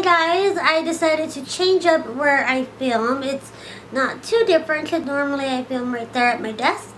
guys, I decided to change up where I film. It's not too different because normally I film right there at my desk.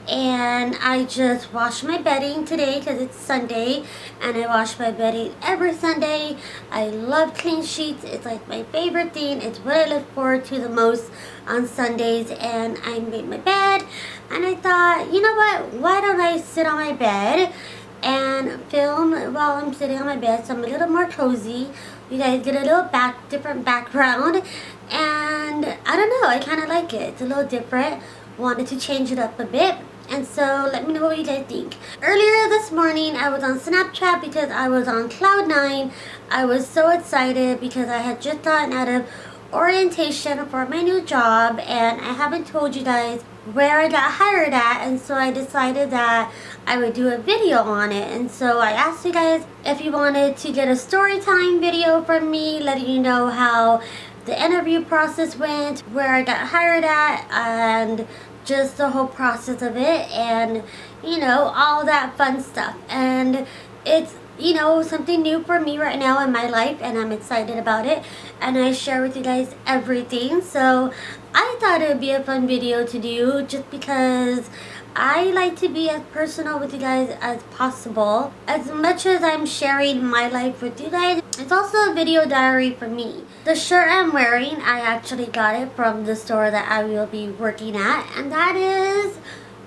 And I just washed my bedding today because it's Sunday, and I wash my bedding every Sunday. I love clean sheets. It's like my favorite thing. It's what I look forward to the most on Sundays. And I made my bed, and I thought, you know what, why don't I sit on my bed and film while I'm sitting on my bed, so I'm a little more cozy. You guys get a little different background, and I don't know, I kind of like it. It's a little different. Wanted to change it up a bit, and so let me know what you guys think. Earlier this morning, I was on Snapchat because I was on cloud 9. I was so excited because I had just gotten out of orientation for my new job, and I haven't told you guys where I got hired at, and so I decided that I would do a video on it. And so I asked you guys if you wanted to get a story time video from me, letting you know how the interview process went, where I got hired at, and just the whole process of it, and you know, all that fun stuff. And it's, you know, something new for me right now in my life, and I'm excited about it, and I share with you guys everything. So I thought it would be a fun video to do, just because I like to be as personal with you guys as possible. As much as I'm sharing my life with you guys, it's also a video diary for me. The shirt I'm wearing, I actually got it from the store that I will be working at, and that is,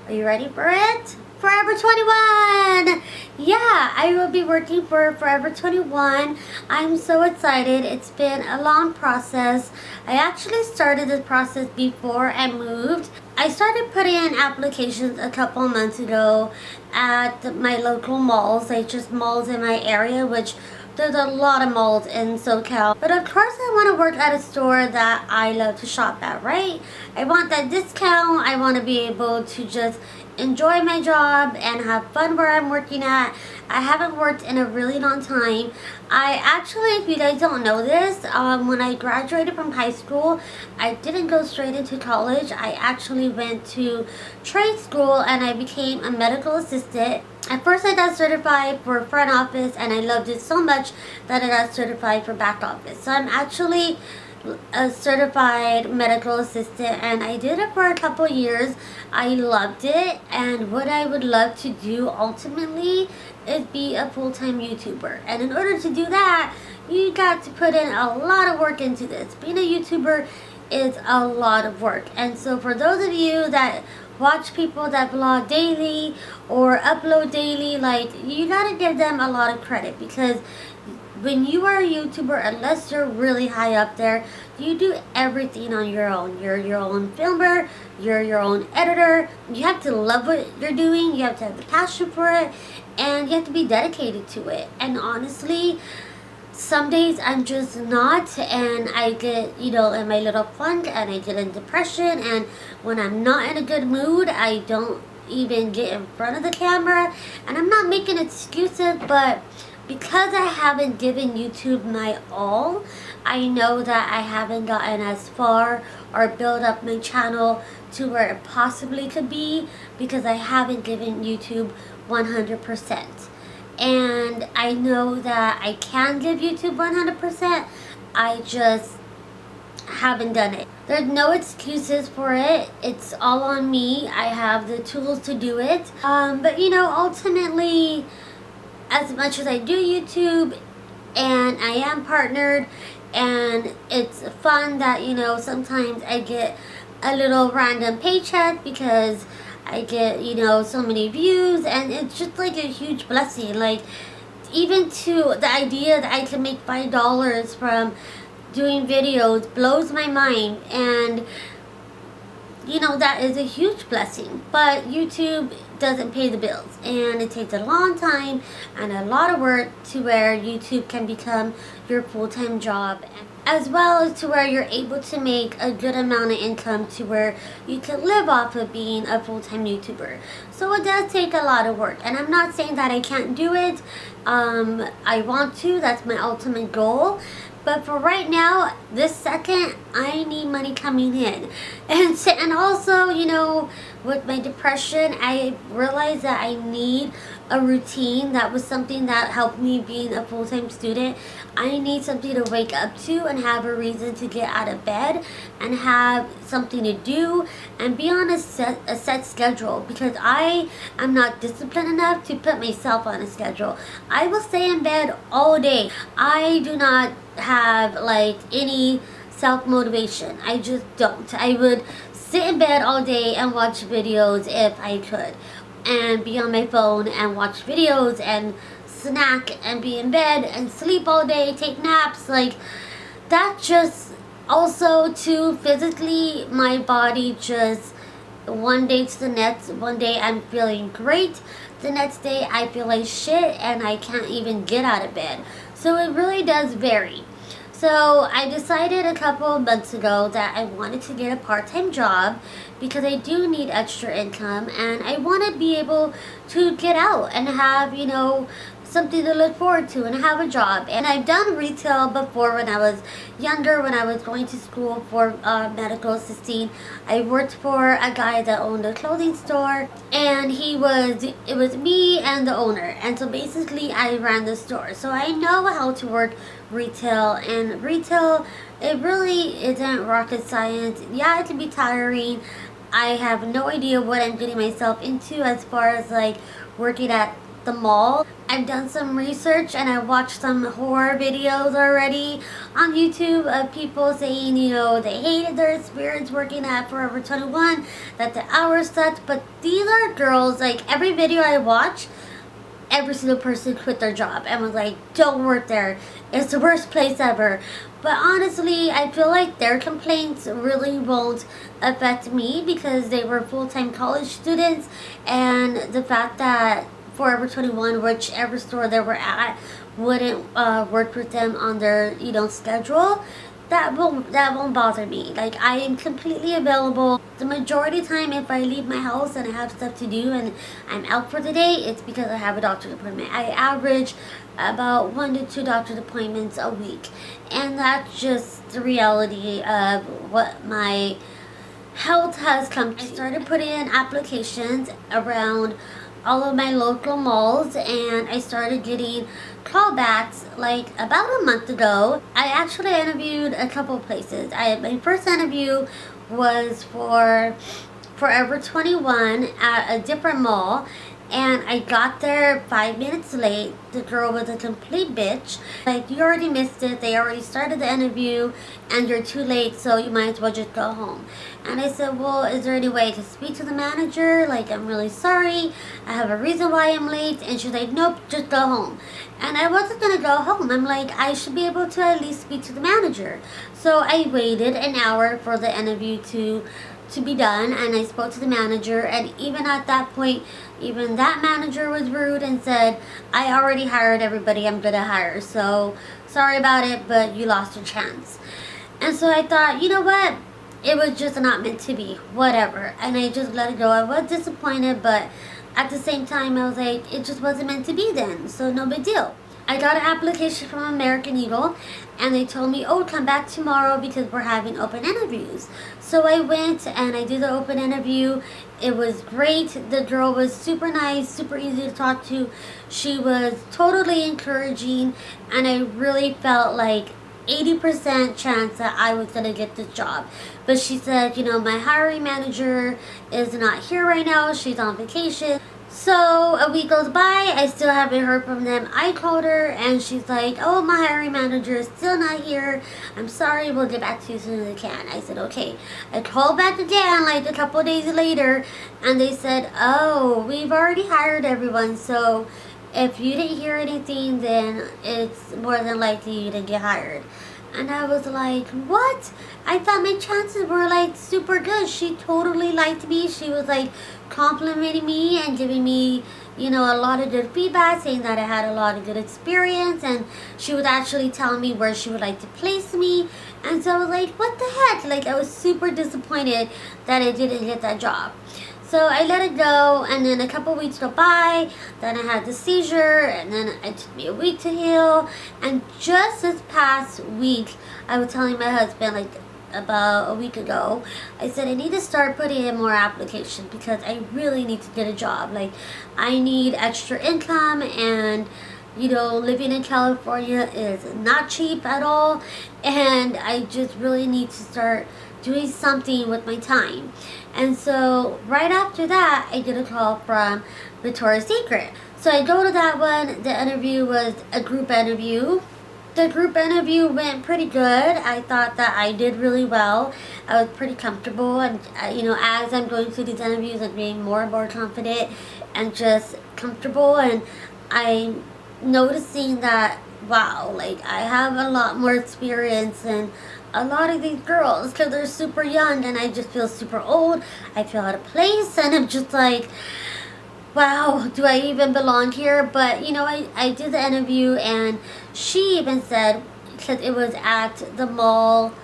are you ready for it? Forever 21! Yeah, I will be working for Forever 21. I'm so excited. It's been a long process. I actually started this process before I moved. I started putting in applications a couple months ago at my local malls, like just malls in my area, which there's a lot of malls in SoCal. But of course I want to work at a store that I love to shop at, right? I want that discount. I want to be able to just enjoy my job and have fun where I'm working at. I haven't worked in a really long time. I actually, if you guys don't know this, when I graduated from high school, I didn't go straight into college. I actually went to trade school, and I became a medical assistant. At first I got certified for front office, and I loved it so much that I got certified for back office. So I'm actually a certified medical assistant, and I did it for a couple years. I loved it, and what I would love to do ultimately is be a full-time YouTuber. And in order to do that, you got to put in a lot of work into this. Being a YouTuber is a lot of work, and so for those of you that watch people that vlog daily or upload daily, like, you gotta give them a lot of credit, because when you are a YouTuber, unless you're really high up there, you do everything on your own. You're your own filmer, you're your own editor. You have to love what you're doing, you have to have the passion for it, and you have to be dedicated to it. And honestly, some days I'm just not, and I get, you know, in my little funk, and I get in depression, and when I'm not in a good mood, I don't even get in front of the camera. And I'm not making excuses, but because I haven't given YouTube my all, I know that I haven't gotten as far or built up my channel to where it possibly could be, because I haven't given YouTube 100%. And I know that I can give YouTube 100%, I just haven't done it. There's no excuses for it. It's all on me. I have the tools to do it. But you know, ultimately, as much as I do YouTube, and I am partnered, and it's fun that, you know, sometimes I get a little random paycheck because I get, you know, so many views, and it's just like a huge blessing. Like, even to the idea that I can make $5 from doing videos blows my mind, and you know, that is a huge blessing. But YouTube doesn't pay the bills, and it takes a long time and a lot of work to where YouTube can become your full-time job, as well as to where you're able to make a good amount of income to where you can live off of being a full-time YouTuber. So it does take a lot of work, and I'm not saying that I can't do it. I want to. That's my ultimate goal. But for right now, this second, I need money coming in. And also, you know, with my depression, I realized that I need a routine. That was something that helped me being a full-time student. I need something to wake up to and have a reason to get out of bed and have something to do and be on a set schedule, because I am not disciplined enough to put myself on a schedule. I will stay in bed all day. I do not have like any self-motivation. I just don't. I would sit in bed all day and watch videos if I could, and be on my phone and watch videos and snack and be in bed and sleep all day, take naps. Like, that just also too, physically my body just, one day to the next, one day I'm feeling great, the next day I feel like shit and I can't even get out of bed. So it really does vary. So I decided a couple of months ago that I wanted to get a part-time job because I do need extra income and I want to be able to get out and have, you know, something to look forward to and have a job. And I've done retail before when I was younger, when I was going to school for medical assisting. I worked for a guy that owned a clothing store, and it was me and the owner, and so basically I ran the store. So I know how to work retail, and retail, it really isn't rocket science. Yeah, it can be tiring. I have no idea what I'm getting myself into as far as like working at the mall. I've done some research and I watched some horror videos already on YouTube of people saying, you know, they hated their experience working at Forever 21, that the hours sucked. But these are girls, like every video I watch, every single person quit their job and was like, don't work there, it's the worst place ever. But honestly, I feel like their complaints really won't affect me because they were full-time college students, and the fact that Forever 21, whichever store they were at, wouldn't work with them on their, you know, schedule, that won't bother me. Like, I am completely available. The majority of the time, if I leave my house and I have stuff to do and I'm out for the day, it's because I have a doctor's appointment. I average about 1 to 2 doctor's appointments a week, and that's just the reality of what my health has come to. I started putting in applications around all of my local malls, and I started getting callbacks like about a month ago. I actually interviewed a couple places. My first interview was for Forever 21 at a different mall, and I got there 5 minutes late. The girl was a complete bitch. Like, you already missed it. They already started the interview and you're too late, so you might as well just go home. And I said, well, is there any way to speak to the manager? Like, I'm really sorry. I have a reason why I'm late. And she's like, nope, just go home. And I wasn't going to go home. I'm like, I should be able to at least speak to the manager. So I waited an hour for the interview to be done, and I spoke to the manager, and even at that point, even that manager was rude and said, I already hired everybody I'm gonna hire, so sorry about it, but you lost your chance. And so I thought, you know what, it was just not meant to be, whatever, and I just let it go. I was disappointed, but at the same time I was like, it just wasn't meant to be then, so no big deal. I got an application from American Eagle, and they told me, oh, come back tomorrow because we're having open interviews. So I went and I did the open interview. It was great. The girl was super nice, super easy to talk to. She was totally encouraging, and I really felt like 80% chance that I was going to get this job. But she said, you know, my hiring manager is not here right now. She's on vacation. So a week goes by, I still haven't heard from them. I called her and she's like, oh, my hiring manager is still not here. I'm sorry, we'll get back to you as soon as we can. I said, okay. I called back again like a couple of days later, and they said, oh, we've already hired everyone, so if you didn't hear anything, then it's more than likely you didn't get hired. And I was like, what? I thought my chances were like super good. She totally liked me. She was like complimenting me and giving me, you know, a lot of good feedback, saying that I had a lot of good experience, and she would actually tell me where she would like to place me. And so I was like, what the heck? Like, I was super disappointed that I didn't get that job. So I let it go, and then a couple weeks go by, then I had the seizure, and then it took me a week to heal. And just this past week, I was telling my husband, like, about a week ago, I said I need to start putting in more applications because I really need to get a job. Like, I need extra income, and you know, living in California is not cheap at all, and I just really need to start doing something with my time. And so right after that, I get a call from Victoria's Secret. So I go to that one. The interview was a group interview. The group interview went pretty good. I thought that I did really well. I was pretty comfortable, and you know, as I'm going through these interviews, I'm being more and more confident and just comfortable, and I'm noticing that, wow, like, I have a lot more experience than a lot of these girls because they're super young, and I just feel super old. I feel out of place, and I'm just like, wow, do I even belong here? But you know, I did the interview, and she even said, because it was at the mall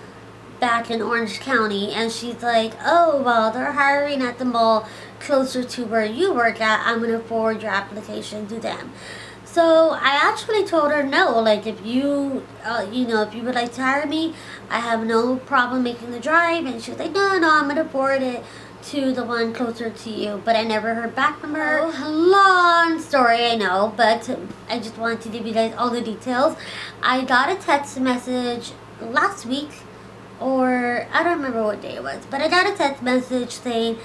back in Orange County, and she's like, oh, well, they're hiring at the mall closer to where you work at. I'm going to forward your application to them. So I actually told her no, like, if you, you know, if you would like to hire me, I have no problem making the drive. And she was like, no, I'm going to forward it to the one closer to you. But I never heard back from her. Long story, I know, but I just wanted to give you guys all the details. I got a text message last week, or I don't remember what day it was, but I got a text message saying,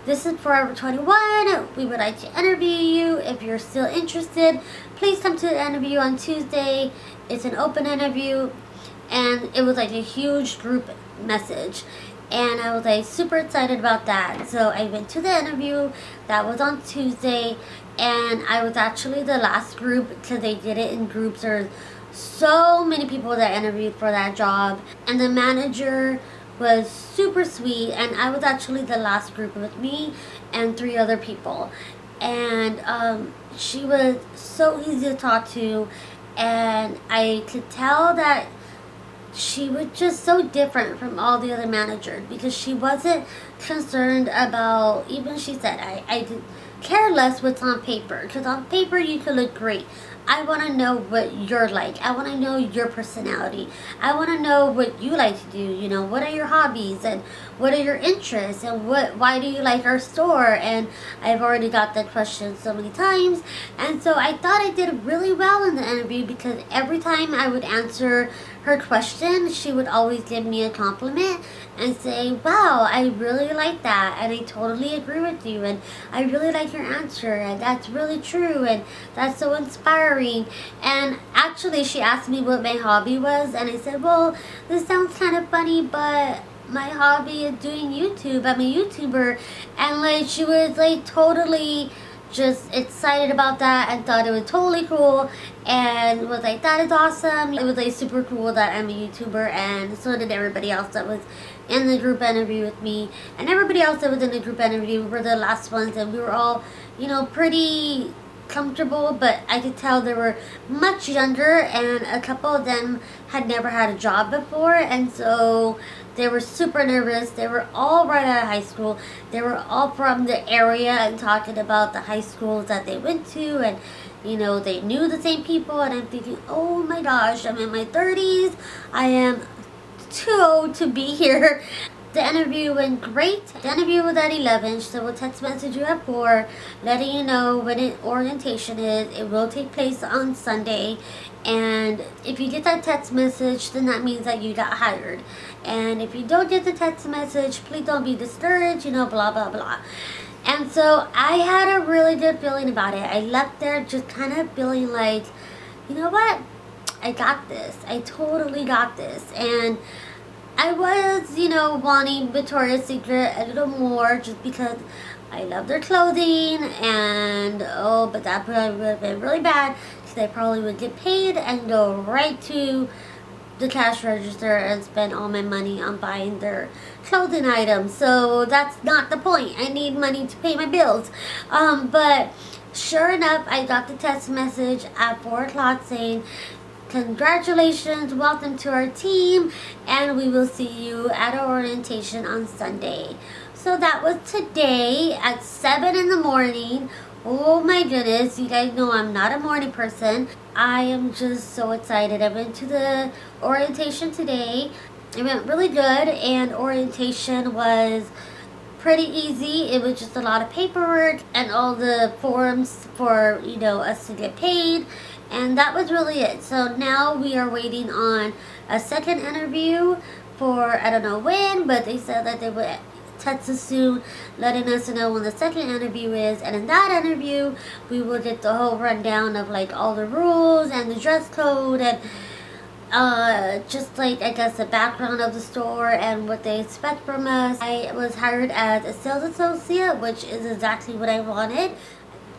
this is Forever 21. We would like to interview you. If you're still interested, please come to the interview on Tuesday. It's an open interview. And it was like a huge group message. And I was like super excited about that. So I went to the interview. That was on Tuesday. And I was actually the last group because they did it in groups. There's so many people that interviewed for that job. And the manager was super sweet, and I was actually the last group with me and 3 other people, and she was so easy to talk to, and I could tell that she was just so different from all the other managers because she wasn't concerned about, even she said, I did care less what's on paper, because on paper you could look great. I want to know what you're like. I want to know your personality. I want to know what you like to do. You know, what are your hobbies and what are your interests and why do you like our store? And I've already got that question so many times. And so I thought I did really well in the interview because every time I would answer her question, she would always give me a compliment and say, wow, I really like that, and I totally agree with you, and I really like your answer, and that's really true, and that's so inspiring. And actually, she asked me what my hobby was, and I said, well, this sounds kind of funny, but my hobby is doing YouTube. I'm a YouTuber. And like, she was like totally just excited about that and thought it was totally cool and was like, that is awesome. It was like super cool that I'm a YouTuber, and so did everybody else that was in the group interview with me. And everybody else that was in the group interview were the last ones, and we were all, you know, pretty comfortable, but I could tell they were much younger, and a couple of them had never had a job before, and so they were super nervous. They were all right out of high school. They were all from the area and talking about the high schools that they went to, and you know, they knew the same people. And I'm thinking, oh my gosh, I'm in my 30s. I am too old to be here. The interview went great. The interview was at 11, so we'll text message you at 4, letting you know when orientation is. It will take place on Sunday, and if you get that text message, then that means that you got hired. And if you don't get the text message, please don't be discouraged, you know, blah, blah, blah. And so I had a really good feeling about it. I left there just kind of feeling like, you know what? I got this. I totally got this. And I was, you know, wanting Victoria's Secret a little more just because I love their clothing, and oh, but that probably would have been really bad because I probably would get paid and go right to the cash register and spend all my money on buying their clothing items. So that's not the point. I need money to pay my bills. But sure enough, I got the text message at 4 o'clock saying, congratulations, welcome to our team, and we will see you at our orientation on Sunday. So that was today at 7 in the morning. Oh my goodness, you guys know I'm not a morning person. I am just so excited. I went to the orientation today. It went really good, and orientation was pretty easy. It was just a lot of paperwork and all the forms for, you know, us to get paid, and that was really it. So now we are waiting on a second interview for, I don't know when, but they said that they would text us soon, letting us know when the second interview is, and in that interview we will get the whole rundown of like all the rules and the dress code and just like, I guess, the background of the store and what they expect from us. I was hired as a sales associate, which is exactly what I wanted.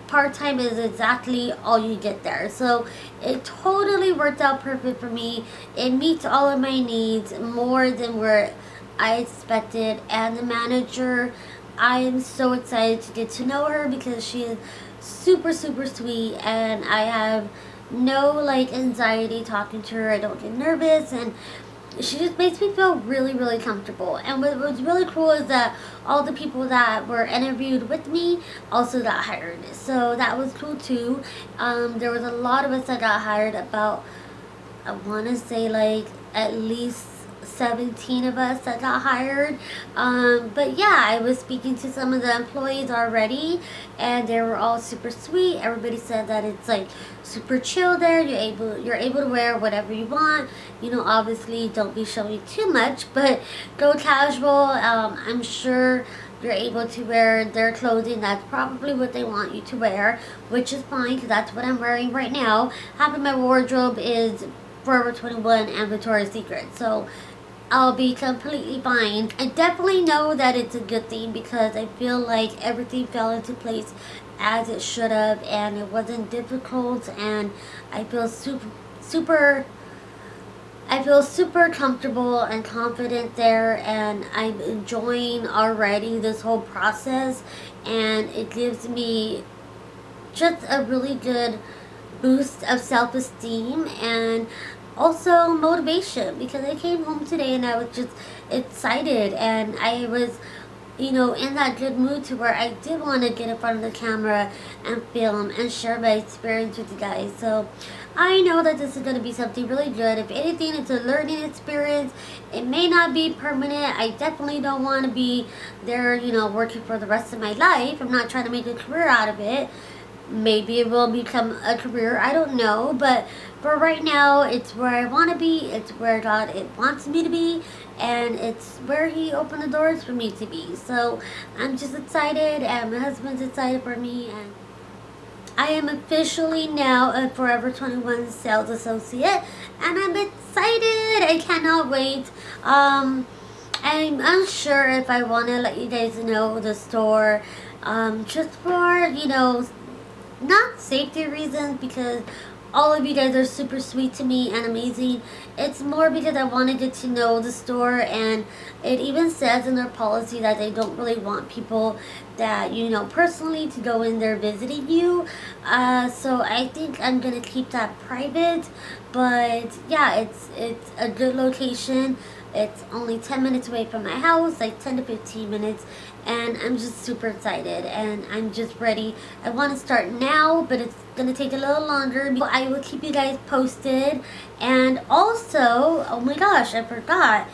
Part-time is exactly all you get there. So it totally worked out perfect for me. It meets all of my needs more than where I expected. And the manager, I am so excited to get to know her because she is super, super sweet, and I have no like anxiety talking to her. I don't get nervous, and she just makes me feel really, really comfortable. And what was really cool is that all the people that were interviewed with me also got hired, so that was cool too. There was a lot of us that got hired, about, I want to say like at least 17 of us that got hired. But yeah, I was speaking to some of the employees already, and they were all super sweet. Everybody said that it's like super chill there. You're able to wear whatever you want. You know, obviously don't be showing too much, but go casual. I'm sure you're able to wear their clothing. That's probably what they want you to wear, which is fine because that's what I'm wearing right now. Half of my wardrobe is Forever 21 and Victoria's Secret, so I'll be completely fine. I definitely know that it's a good thing because I feel like everything fell into place as it should have, and it wasn't difficult, and I feel super comfortable and confident there, and I'm enjoying already this whole process, and it gives me just a really good boost of self-esteem and also motivation, because I came home today and I was just excited, and I was, you know, in that good mood to where I did want to get in front of the camera and film and share my experience with you guys. So I know that this is going to be something really good. If anything, it's a learning experience. It may not be permanent. I definitely don't want to be there, you know, working for the rest of my life. I'm not trying to make a career out of it. Maybe it will become a career, I don't know, but for right now, it's where I want to be, it's where God wants me to be, and it's where He opened the doors for me to be. So I'm just excited, and my husband's excited for me, and I am officially now a Forever 21 sales associate, and I'm excited. I cannot wait. I'm unsure if I want to let you guys know the store, just for, you know, not safety reasons, because all of you guys are super sweet to me and amazing. It's more because I want to get to know the store, and it even says in their policy that they don't really want people that you know personally to go in there visiting you. So I think I'm gonna keep that private. But yeah, it's a good location. It's only 10 minutes away from my house, like 10 to 15 minutes, and I'm just super excited, and I'm just ready. I want to start now, but it's gonna take a little longer. I will keep you guys posted. And also, oh my gosh, I forgot,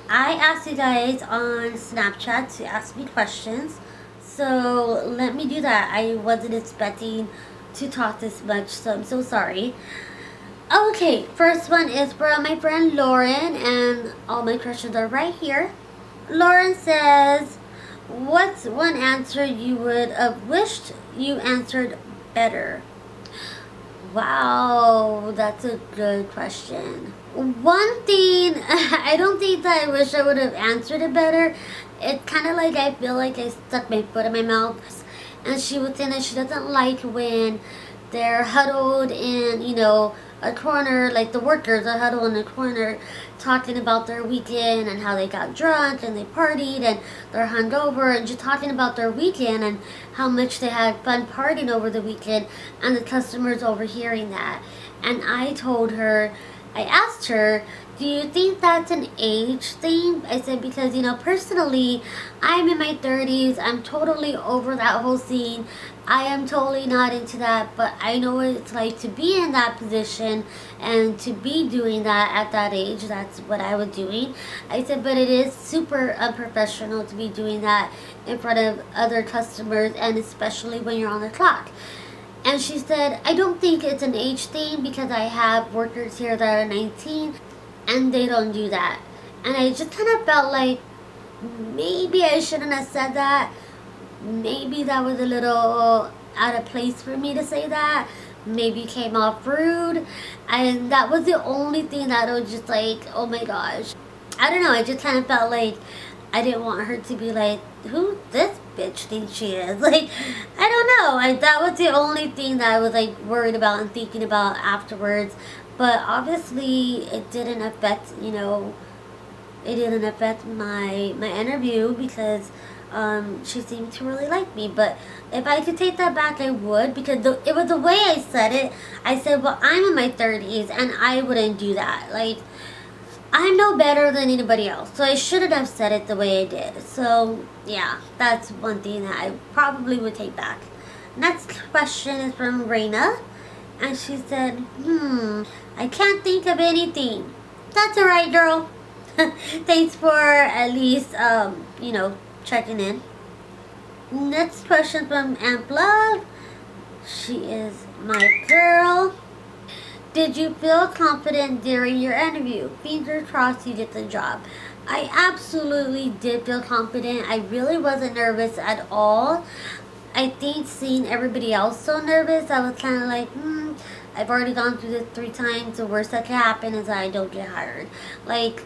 I asked you guys on Snapchat to ask me questions, so let me do that. I wasn't expecting to talk this much, so I'm so sorry. Okay, first one is from my friend Lauren, and all my questions are right here. Lauren says, what's one answer you would have wished you answered better? Wow, that's a good question. One thing, I don't think that I wish I would have answered it better. It's kind of like I feel like I stuck my foot in my mouth, and she was saying that she doesn't like when they're huddled in, you know, a corner, like the workers are huddled in a corner talking about their weekend and how they got drunk and they partied and they're hungover, and just talking about their weekend and how much they had fun partying over the weekend, and the customers overhearing that. And I told her, I asked her do you think that's an age thing? I said, because, you know, personally, I'm in my 30s. I'm totally over that whole scene. I am totally not into that, but I know what it's like to be in that position and to be doing that at that age. That's what I was doing. I said, but it is super unprofessional to be doing that in front of other customers, and especially when you're on the clock. And she said, I don't think it's an age thing because I have workers here that are 19 and they don't do that. And I just kind of felt like maybe I shouldn't have said that. Maybe that was a little out of place for me to say that. Maybe came off rude. And that was the only thing that was just like, oh my gosh. I don't know, I just kind of felt like I didn't want her to be like, who this bitch thinks she is? Like, I don't know. That was the only thing that I was like worried about and thinking about afterwards. But obviously it didn't affect, you know, it didn't affect my interview because she seemed to really like me. But if I could take that back, I would, because it was the way I said it. I said, well, I'm in my 30s and I wouldn't do that. Like, I'm no better than anybody else, so I shouldn't have said it the way I did. So, yeah, that's one thing that I probably would take back. Next question is from Raina, and she said, I can't think of anything. That's alright, girl. Thanks for at least, you know, checking in. Next question from Amp Love. She is my girl. Did you feel confident during your interview? Fingers crossed you get the job. I absolutely did feel confident. I really wasn't nervous at all. I think seeing everybody else so nervous, I was kind of like, I've already gone through this 3 times. The worst that can happen is that I don't get hired. Like,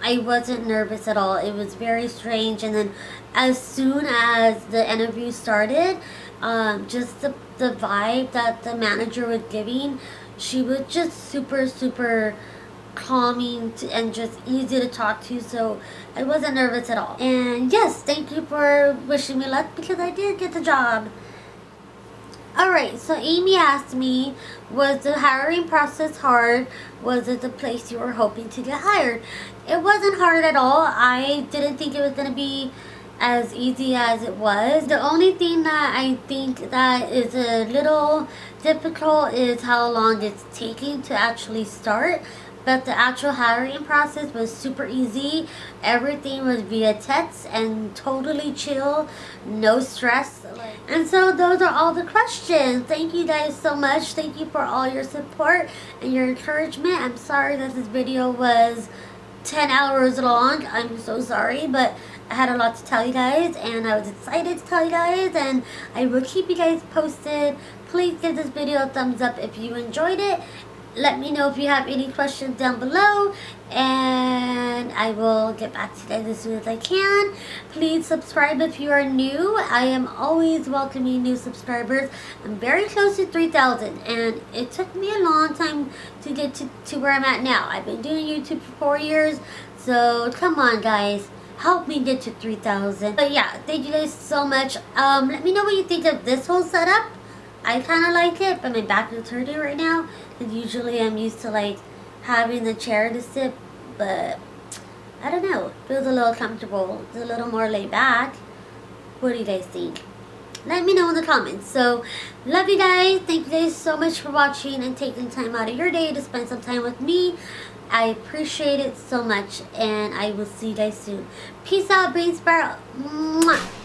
I wasn't nervous at all. It was very strange. And then as soon as the interview started, just the vibe that the manager was giving, she was just super, super calming and just easy to talk to, so I wasn't nervous at all. And yes, thank you for wishing me luck because I did get the job. Alright, so Amy asked me, was the hiring process hard? Was it the place you were hoping to get hired? It wasn't hard at all. I didn't think it was going to be as easy as it was. The only thing that I think that is a little difficult is how long it's taking to actually start. But the actual hiring process was super easy. Everything was via text and totally chill, no stress. And so those are all the questions. Thank you guys so much. Thank you for all your support and your encouragement. I'm sorry that this video was 10 hours long. I'm so sorry, but I had a lot to tell you guys and I was excited to tell you guys, and I will keep you guys posted. Please give this video a thumbs up if you enjoyed it. Let me know if you have any questions down below, and I will get back to you guys as soon as I can. Please subscribe if you are new. I am always welcoming new subscribers. I'm very close to 3,000, and it took me a long time to get to where I'm at now. I've been doing YouTube for 4 years, so come on guys, help me get to 3,000. But yeah, thank you guys so much. Let me know what you think of this whole setup. I kind of like it, but my back is hurting right now. And usually I'm used to like having the chair to sit, but I don't know. It feels a little comfortable. It's a little more laid back. What do you guys think? Let me know in the comments. So, love you guys. Thank you guys so much for watching and taking time out of your day to spend some time with me. I appreciate it so much, and I will see you guys soon. Peace out, Brain Sparrow. Mwah.